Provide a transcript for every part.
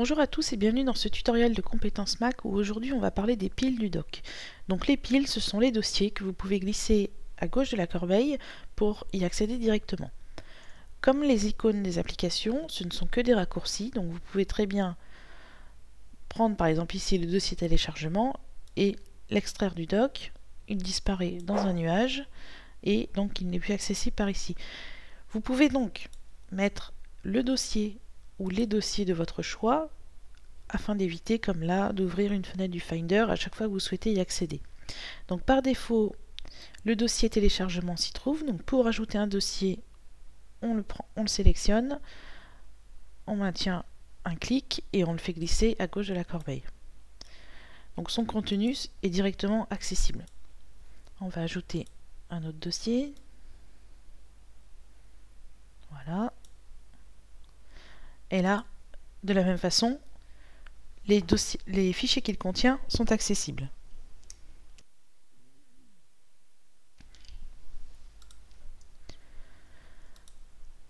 Bonjour à tous et bienvenue dans ce tutoriel de compétences Mac où aujourd'hui on va parler des piles du dock. Donc les piles, ce sont les dossiers que vous pouvez glisser à gauche de la corbeille pour y accéder directement. Comme les icônes des applications, ce ne sont que des raccourcis, donc vous pouvez très bien prendre par exemple ici le dossier téléchargement et l'extraire du dock. Il disparaît dans un nuage et donc il n'est plus accessible par ici. Vous pouvez donc mettre le dossier ou les dossiers de votre choix afin d'éviter, comme là, d'ouvrir une fenêtre du Finder à chaque fois que vous souhaitez y accéder. Donc par défaut, le dossier téléchargement s'y trouve. Donc pour ajouter un dossier, on le sélectionne, on maintient un clic et on le fait glisser à gauche de la corbeille. Donc son contenu est directement accessible. On va ajouter un autre dossier. Voilà. Et là, de la même façon, les fichiers qu'il contient sont accessibles.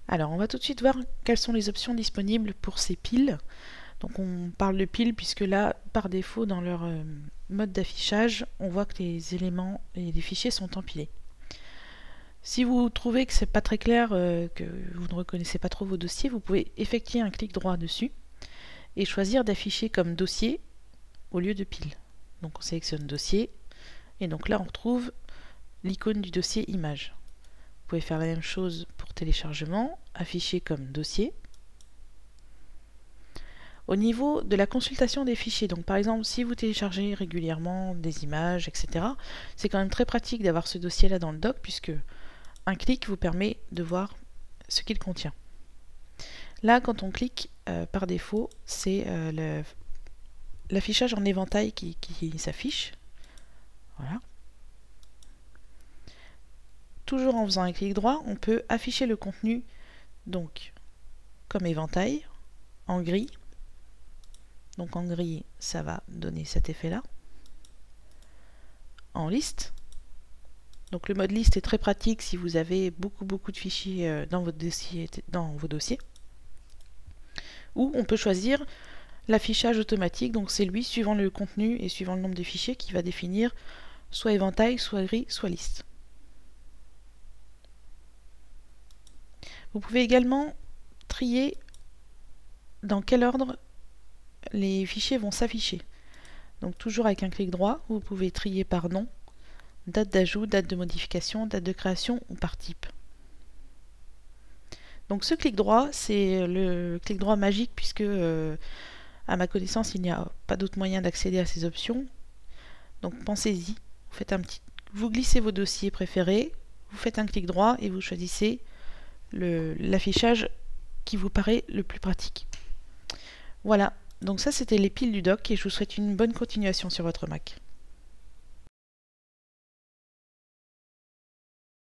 Alors, on va tout de suite voir quelles sont les options disponibles pour ces piles. Donc, on parle de piles puisque là, par défaut, dans leur mode d'affichage, on voit que les éléments et les fichiers sont empilés. Si vous trouvez que c'est pas très clair, que vous ne reconnaissez pas trop vos dossiers, vous pouvez effectuer un clic droit dessus et choisir d'afficher comme dossier au lieu de pile. Donc on sélectionne dossier et donc là on retrouve l'icône du dossier image. Vous pouvez faire la même chose pour téléchargement, afficher comme dossier. Au niveau de la consultation des fichiers, donc par exemple si vous téléchargez régulièrement des images, etc., c'est quand même très pratique d'avoir ce dossier là dans le dock puisque un clic vous permet de voir ce qu'il contient. Là, quand on clique, par défaut, c'est l'affichage en éventail qui s'affiche. Voilà. Toujours en faisant un clic droit, on peut afficher le contenu donc comme éventail, en gris. Donc en gris, ça va donner cet effet-là. En liste. Donc le mode liste est très pratique si vous avez beaucoup de fichiers dans vos dossiers. Ou on peut choisir l'affichage automatique, donc c'est lui suivant le contenu et suivant le nombre de fichiers qui va définir soit éventail, soit gris, soit liste. Vous pouvez également trier dans quel ordre les fichiers vont s'afficher. Donc toujours avec un clic droit, vous pouvez trier par nom, date d'ajout, date de modification, date de création ou par type. Donc ce clic droit, c'est le clic droit magique puisque à ma connaissance, il n'y a pas d'autre moyen d'accéder à ces options. Donc pensez-y, vous glissez vos dossiers préférés, vous faites un clic droit et vous choisissez l'affichage qui vous paraît le plus pratique. Voilà, donc ça c'était les piles du dock et je vous souhaite une bonne continuation sur votre Mac.